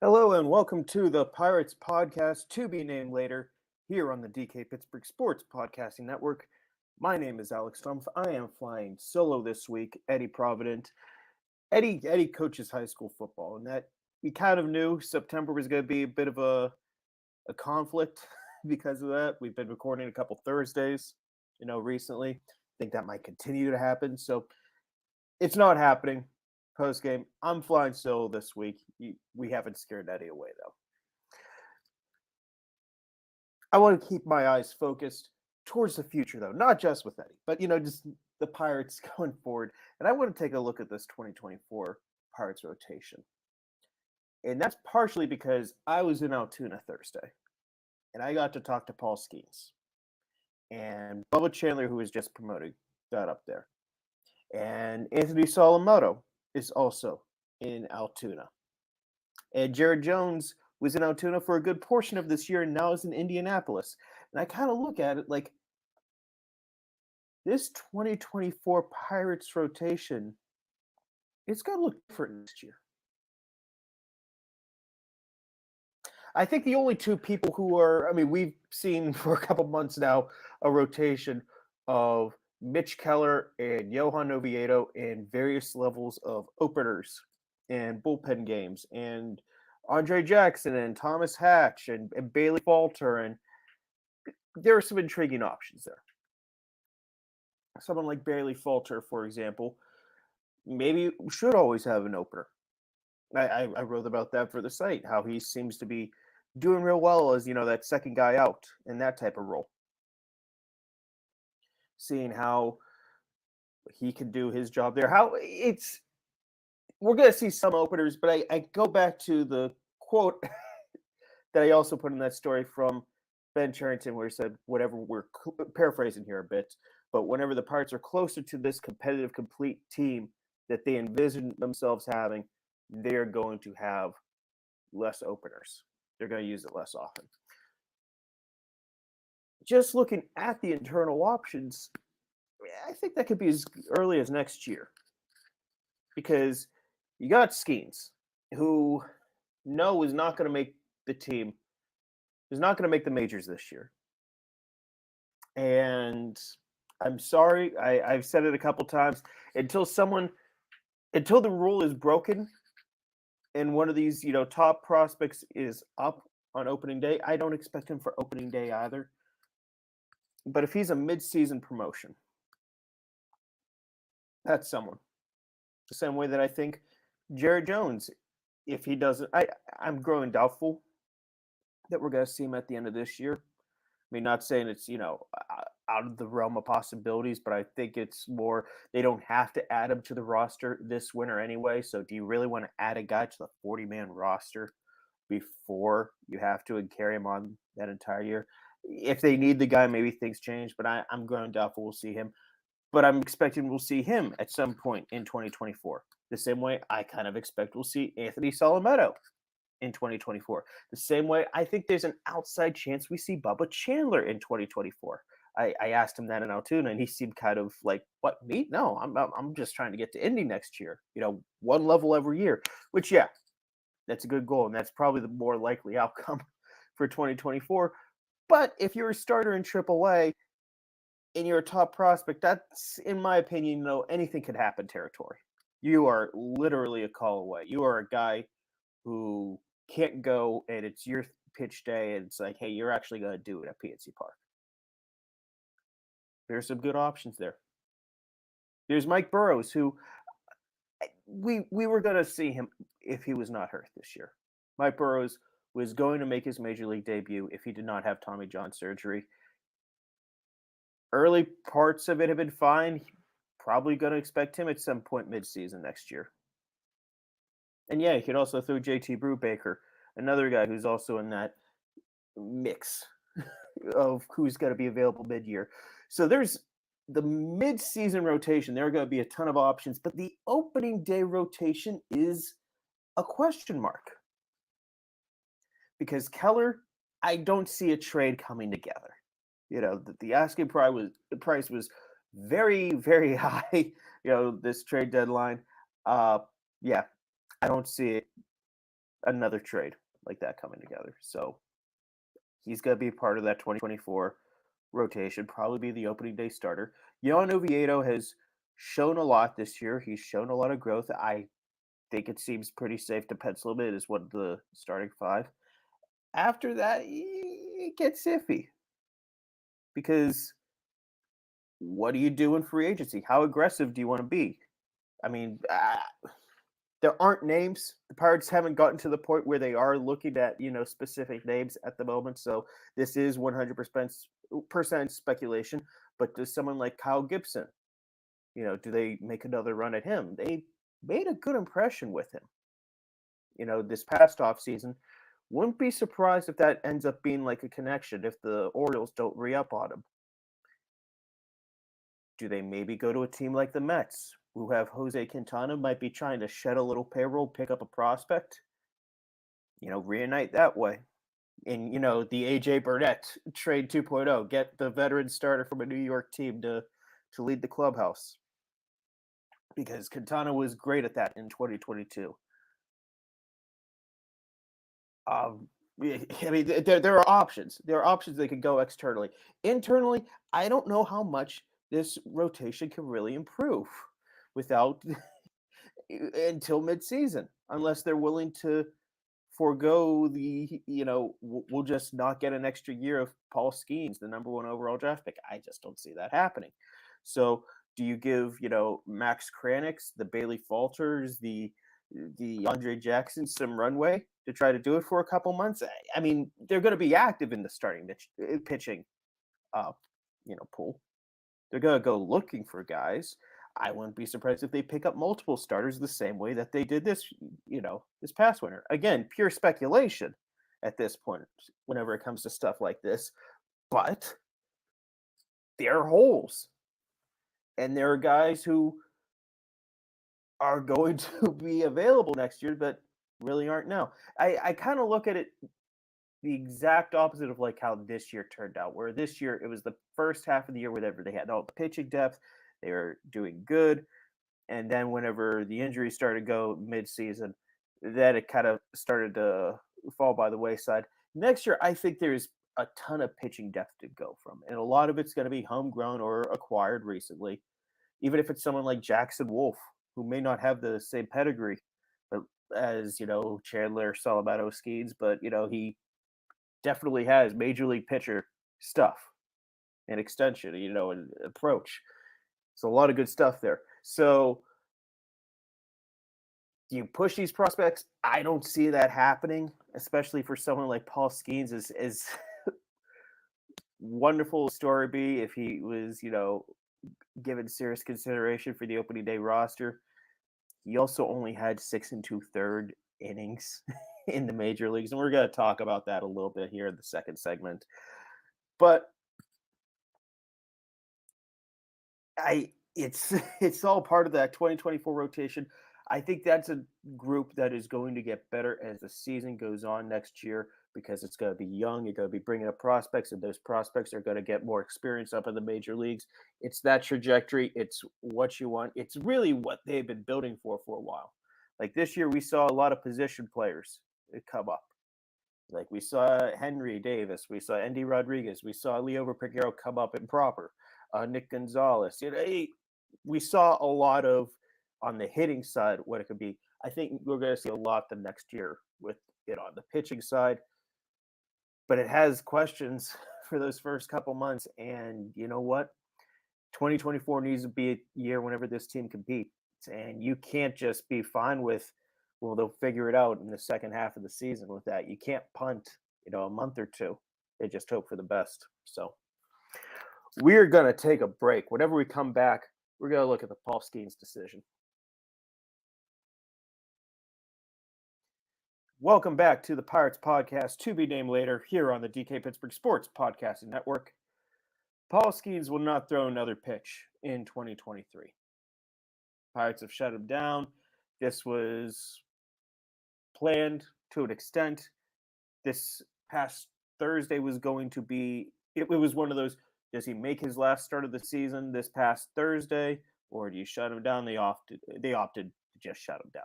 Hello and welcome to the Pirates podcast to be named later here on the DK Pittsburgh Sports Podcasting Network. My name is Alex Stumpf. I am flying solo this week. Eddie Provident. Eddie coaches high school football, and that we kind of knew September was going to be a bit of a conflict because of that. We've been recording a couple Thursdays, recently. I think that might continue to happen. So it's not happening post game. I'm flying solo this week. We haven't scared Eddie away though. I want to keep my eyes focused towards the future though, not just with Eddie, but just the Pirates going forward. And I want to take a look at this 2024 Pirates rotation. And that's partially because I was in Altoona Thursday and I got to talk to Paul Skenes. And Bubba Chandler, who was just promoted, got up there. And Anthony Solomoto is also in Altoona. And Jared Jones was in Altoona for a good portion of this year and now is in Indianapolis. And I kind of look at it like this 2024 Pirates rotation, it's going to look different next year. I think the only two people we've seen for a couple months now a rotation of Mitch Keller and Johan Oviedo in various levels of openers and bullpen games, and Andre Jackson and Thomas Hatch and Bailey Falter, and there are some intriguing options there. Someone like Bailey Falter, for example, maybe should always have an opener. I wrote about that for the site, how he seems to be doing real well as, that second guy out in that type of role. Seeing how he can do his job there. We're going to see some openers, but I go back to the quote that I also put in that story from Ben Charrington, where he said, whatever, we're paraphrasing here a bit, but whenever the Pirates are closer to this competitive, complete team that they envision themselves having, they're going to have less openers. They're going to use it less often. Just looking at the internal options, I think that could be as early as next year. Because you got Skenes, who is not going to make the team, is not going to make the majors this year. And I'm sorry, I've said it a couple times, until the rule is broken and one of these, top prospects is up on opening day, I don't expect him for opening day either. But if he's a mid-season promotion, that's someone. The same way that I think Jared Jones, if he doesn't, I'm growing doubtful that we're going to see him at the end of this year. I mean, not saying it's, out of the realm of possibilities, but I think it's more they don't have to add him to the roster this winter anyway. So do you really want to add a guy to the 40-man roster before you have to and carry him on that entire year? If they need the guy, maybe things change, but I'm growing doubtful we'll see him. But I'm expecting we'll see him at some point in 2024. The same way I kind of expect we'll see Anthony Solomoto in 2024. The same way I think there's an outside chance we see Bubba Chandler in 2024. I asked him that in Altoona, and he seemed kind of like, "What, me? No, I'm just trying to get to Indy next year. One level every year." Which, yeah, that's a good goal, and that's probably the more likely outcome for 2024. But if you're a starter in AAA and you're a top prospect, that's, in my opinion, anything could happen territory. You are literally a call away. You are a guy who can't go, and it's your pitch day, and it's like, hey, you're actually going to do it at PNC Park. There's some good options there. There's Mike Burrows, who we were going to see him if he was not hurt this year. Mike Burrows was going to make his major league debut if he did not have Tommy John surgery. Early parts of it have been fine. Probably going to expect him at some point mid-season next year. And yeah, you could also throw JT Brubaker, another guy who's also in that mix of who's going to be available mid-year. So there's the mid-season rotation. There are going to be a ton of options, but the opening day rotation is a question mark. Because Keller, I don't see a trade coming together. The asking price was very, very high, this trade deadline. Yeah, I don't see it another trade like that coming together. So he's going to be part of that 2024 rotation, probably be the opening day starter. Yon Oviedo has shown a lot this year. He's shown a lot of growth. I think it seems pretty safe to pencil him in as one of the starting five. After that, it gets iffy because what do you do in free agency? How aggressive do you want to be? I mean, there aren't names. The Pirates haven't gotten to the point where they are looking at specific names at the moment. So this is 100% speculation. But does someone like Kyle Gibson, do they make another run at him? They made a good impression with him. This past offseason. Wouldn't be surprised if that ends up being like a connection if the Orioles don't re-up on him. Do they maybe go to a team like the Mets, who have Jose Quintana, might be trying to shed a little payroll, pick up a prospect? Reunite that way. And, the A.J. Burnett trade 2.0, get the veteran starter from a New York team to lead the clubhouse. Because Quintana was great at that in 2022. I mean, there are options. There are options they could go externally. Internally, I don't know how much this rotation can really improve without until midseason, unless they're willing to forego we'll just not get an extra year of Paul Skenes, the number one overall draft pick. I just don't see that happening. So do you give, Max Kranix, the Bailey Falters, the Andre Jackson some runway to try to do it for a couple months? I mean, they're going to be active in the starting pitching, pool. They're going to go looking for guys. I wouldn't be surprised if they pick up multiple starters the same way that they did this past winter. Again, pure speculation at this point whenever it comes to stuff like this. But there are holes. And there are guys who are going to be available next year, but really aren't now. I kind of look at it the exact opposite of like how this year turned out, where this year it was the first half of the year whenever they had all the pitching depth, they were doing good. And then whenever the injuries started to go mid-season, then it kind of started to fall by the wayside. Next year, I think there's a ton of pitching depth to go from, and a lot of it's going to be homegrown or acquired recently. Even if it's someone like Jackson Wolf, who may not have the same pedigree as Chandler Salabato Skenes, but he definitely has major league pitcher stuff and extension, and approach. So a lot of good stuff there. So do you push these prospects? I don't see that happening, especially for someone like Paul Skenes. As wonderful story be if he was, given serious consideration for the opening day roster. He also only had 6 2/3 innings in the major leagues, and we're going to talk about that a little bit here in the second segment. But it's all part of that 2024 rotation. I think that's a group that is going to get better as the season goes on next year because it's going to be young. You're going to be bringing up prospects, and those prospects are going to get more experience up in the major leagues. It's that trajectory. It's what you want. It's really what they've been building for a while. Like this year, we saw a lot of position players come up. Like we saw Henry Davis, we saw Andy Rodriguez, we saw Leo Piguero come up improper. Nick Gonzalez. We saw a lot of on the hitting side what it could be. I think we're going to see a lot the next year with it on the pitching side. But it has questions for those first couple months. And you know what? 2024 needs to be a year whenever this team competes. And you can't just be fine with, well, they'll figure it out in the second half of the season with that. You can't punt, a month or two. They just hope for the best. So we're going to take a break. Whenever we come back, we're going to look at the Paul Skenes decision. Welcome back to the Pirates Podcast, to be named later, here on the DK Pittsburgh Sports Podcasting Network. Paul Skenes will not throw another pitch in 2023. Pirates have shut him down. This was planned to an extent. This past Thursday was going to be, it was one of those, does he make his last start of the season this past Thursday, or do you shut him down? They opted to just shut him down.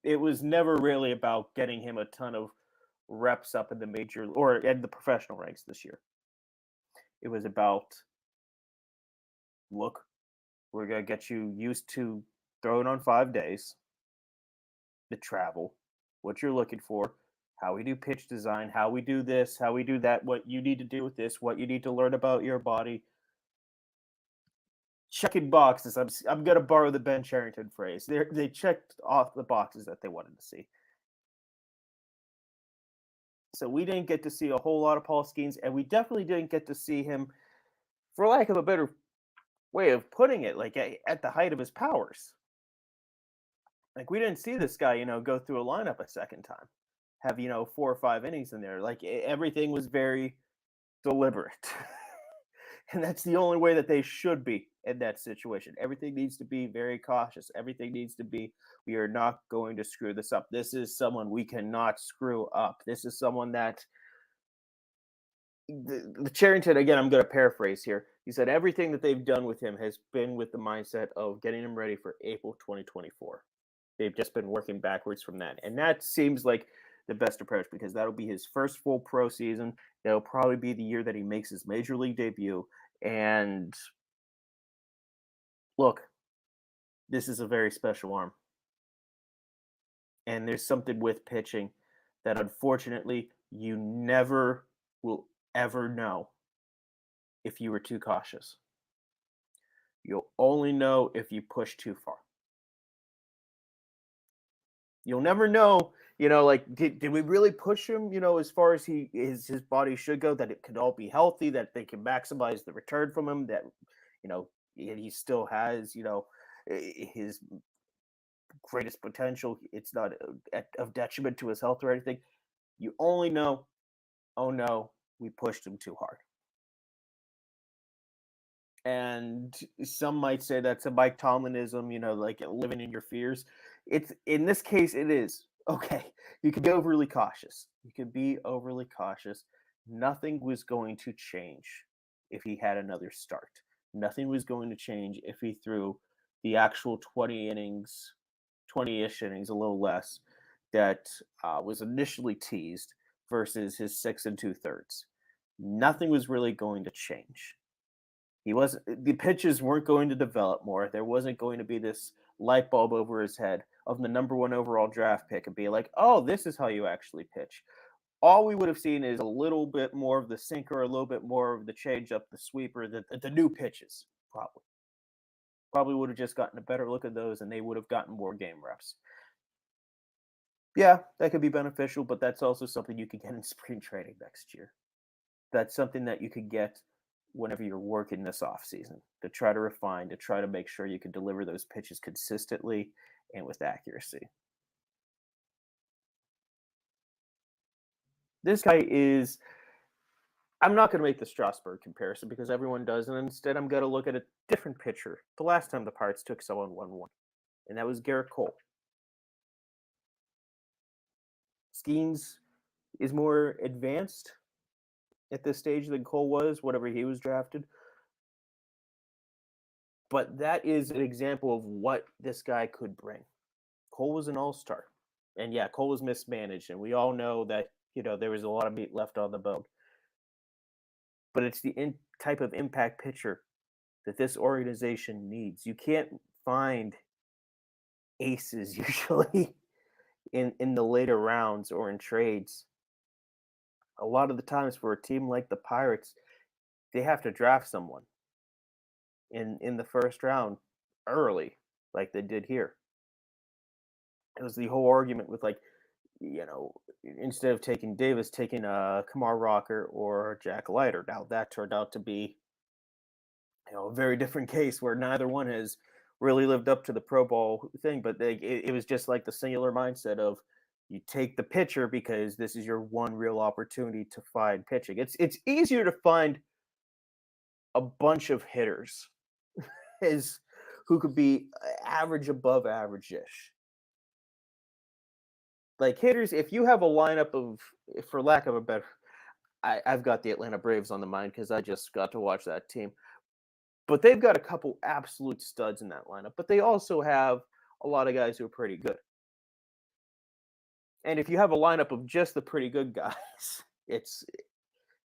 It was never really about getting him a ton of reps up in the major or in the professional ranks this year. It was about, look, we're gonna get you used to throwing on 5 days, the travel, what you're looking for, how we do pitch design, how we do this, how we do that, what you need to do with this, what you need to learn about your body. Checking boxes. I'm gonna borrow the Ben Charrington phrase. They checked off the boxes that they wanted to see. So we didn't get to see a whole lot of Paul Skenes, and we definitely didn't get to see him, for lack of a better way of putting it, like at the height of his powers. Like we didn't see this guy, go through a lineup a second time, have 4 or 5 innings in there. Like everything was very deliberate, and that's the only way that they should be in that situation. Everything needs to be very cautious. Everything needs to be, we are not going to screw this up. This is someone we cannot screw up. This is someone that the Charrington, again, I'm going to paraphrase here. He said everything that they've done with him has been with the mindset of getting him ready for April 2024. They've just been working backwards from that. And that seems like the best approach because that'll be his first full pro season. That'll probably be the year that he makes his major league debut. And look, this is a very special arm. And there's something with pitching that unfortunately you never will ever know if you were too cautious. You'll only know if you push too far. You'll never know, like did we really push him, as far as his body should go, that it could all be healthy, that they can maximize the return from him, that he still has, his greatest potential. It's not of detriment to his health or anything. You only know, oh no, we pushed him too hard. And some might say that's a Mike Tomlinism, like living in your fears. It's in this case, it is okay. You could be overly cautious. You could be overly cautious. Nothing was going to change if he had another start. Nothing was going to change if he threw the actual 20 innings, 20-ish innings, a little less, that was initially teased versus his 6 2/3. Nothing was really going to change. He wasn't the pitches weren't going to develop more. There wasn't going to be this light bulb over his head of the number one overall draft pick and be like, oh, this is how you actually pitch. All we would have seen is a little bit more of the sinker, a little bit more of the changeup, the sweeper, the new pitches, probably. Probably would have just gotten a better look at those and they would have gotten more game reps. Yeah, that could be beneficial, but that's also something you could get in spring training next year. That's something that you could get whenever you're working this off season to try to refine, to try to make sure you can deliver those pitches consistently and with accuracy. This guy is, I'm not going to make the Strasburg comparison because everyone does, and instead I'm going to look at a different pitcher. The last time the Pirates took someone 1-1, and that was Garrett Cole. Skenes is more advanced at this stage than Cole was, whatever he was drafted. But that is an example of what this guy could bring. Cole was an all-star. And yeah, Cole was mismanaged, and we all know that, there was a lot of meat left on the bone. But it's the type of impact pitcher that this organization needs. You can't find aces usually in the later rounds or in trades. A lot of the times for a team like the Pirates, they have to draft someone in the first round early, like they did here. It was the whole argument with instead of taking Davis, taking Kamar Rocker or Jack Leiter. Now that turned out to be a very different case where neither one has really lived up to the Pro Bowl thing, but it was just like the singular mindset of you take the pitcher because this is your one real opportunity to find pitching. It's easier to find a bunch of hitters is who could be average above average-ish. Like hitters, if you have a lineup of, for lack of a better, I've got the Atlanta Braves on the mind because I just got to watch that team. But they've got a couple absolute studs in that lineup. But they also have a lot of guys who are pretty good. And if you have a lineup of just the pretty good guys, it's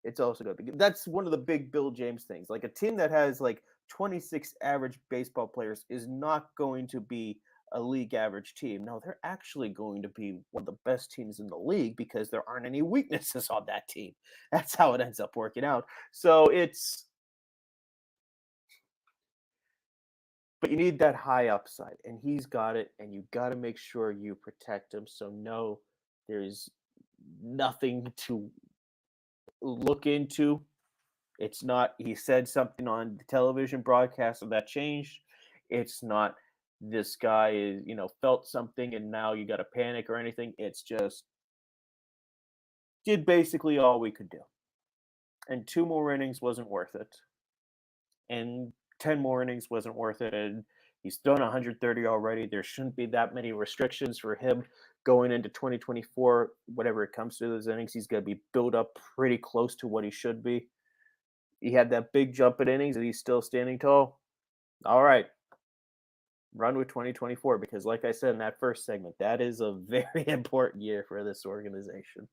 it's also good. That's one of the big Bill James things. Like a team that has like 26 average baseball players is not going to be a league average team. No, they're actually going to be one of the best teams in the league because there aren't any weaknesses on that team. That's how it ends up working out. So it's, but you need that high upside, and he's got it, and you got to make sure you protect him. So no, there's nothing to look into. It's not, he said something on the television broadcast and that changed. It's not, this guy is, felt something and now you got to panic or anything. It's just, did basically all we could do. And 2 more innings wasn't worth it. And 10 more innings wasn't worth it. And he's done 130 already. There shouldn't be that many restrictions for him going into 2024. Whatever it comes to those innings, he's going to be built up pretty close to what he should be. He had that big jump at innings and he's still standing tall. All right. Run with 2024 because, like I said in that first segment, that is a very important year for this organization.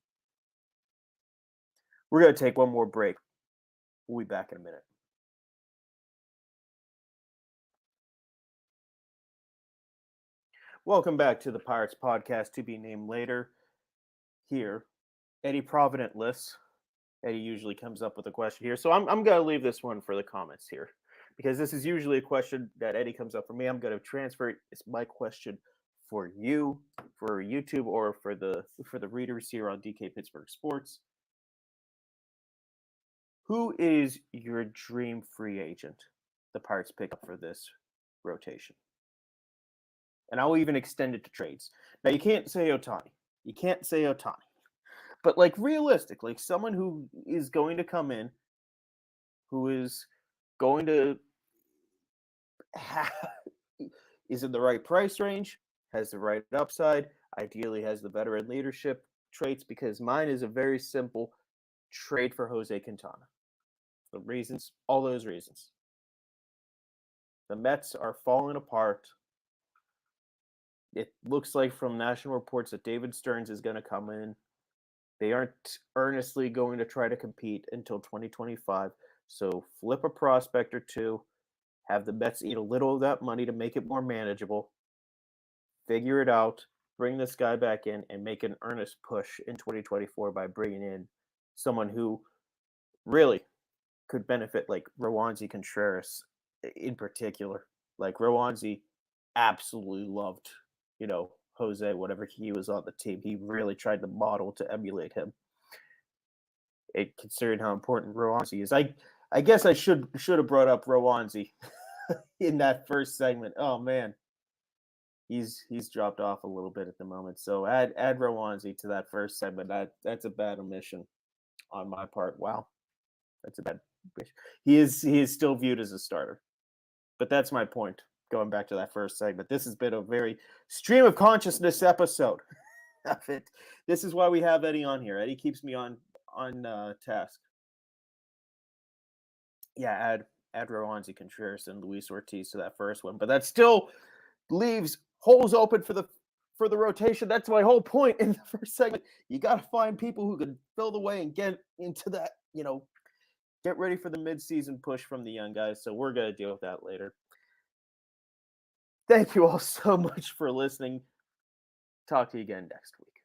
We're going to take one more break. We'll be back in a minute. Welcome back to the Pirates podcast, to be named later. Here, Eddie Providentless. Eddie usually comes up with a question here, so I'm going to leave this one for the comments here because this is usually a question that Eddie comes up for me. I'm going to transfer it. It's my question for you, for YouTube, or for the readers here on DK Pittsburgh Sports. Who is your dream free agent the Pirates pick up for this rotation? And I'll even extend it to trades. Now, you can't say Ohtani. You can't say Ohtani. But, like, realistically, someone who is going to come in, who is going to is in the right price range, has the right upside, ideally has the veteran leadership traits, because mine is a very simple trade for Jose Quintana. The reasons, all those reasons. The Mets are falling apart. It looks like from national reports that David Stearns is going to come in. They aren't earnestly going to try to compete until 2025. So flip a prospect or two, have the Mets eat a little of that money to make it more manageable, figure it out, bring this guy back in, and make an earnest push in 2024 by bringing in someone who really could benefit, like Roansy Contreras in particular. Like Roansy absolutely loved, Jose, whatever he was on the team. He really tried to model to emulate him. Considering how important Roansy is. I guess I should have brought up Roansy in that first segment. Oh man. He's dropped off a little bit at the moment. So add Roansy to that first segment. That's a bad omission on my part. Wow. That's a bad omission. He is still viewed as a starter. But that's my point. Going back to that first segment. This has been a very stream of consciousness episode of it. This is why we have Eddie on here. Eddie keeps me on task. Yeah, add Roansy Contreras and Luis Ortiz to that first one. But that still leaves holes open for the rotation. That's my whole point in the first segment. You got to find people who can fill the way and get into that, get ready for the midseason push from the young guys. So we're going to deal with that later. Thank you all so much for listening. Talk to you again next week.